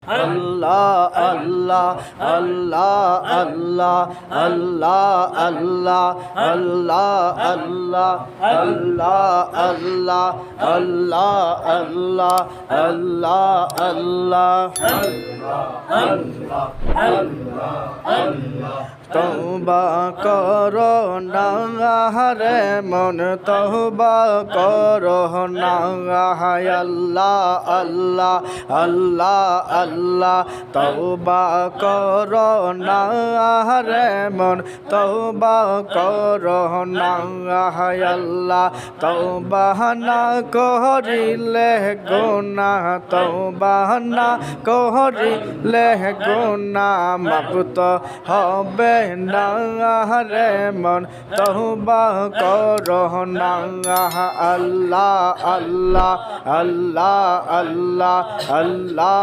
Allah Allah Allah Allah Allah Allah Allah Allah Allah Allah Allah Allah Allah Allah Allah Allah তওবা করো না রে মন তওবা করো না আল্লাহ আল্লাহ আল্লাহ আল্লাহ তওবা করো না রে মন তওবা করো না আল্লাহ তওবা না করিলে গুনাহ তওবা না করিলে গুনাহ মাফ তো হবে না রে মন তওবা করো না আল্লাহ আল্লাহ আল্লাহ আল্লাহ আল্লাহ আল্লাহ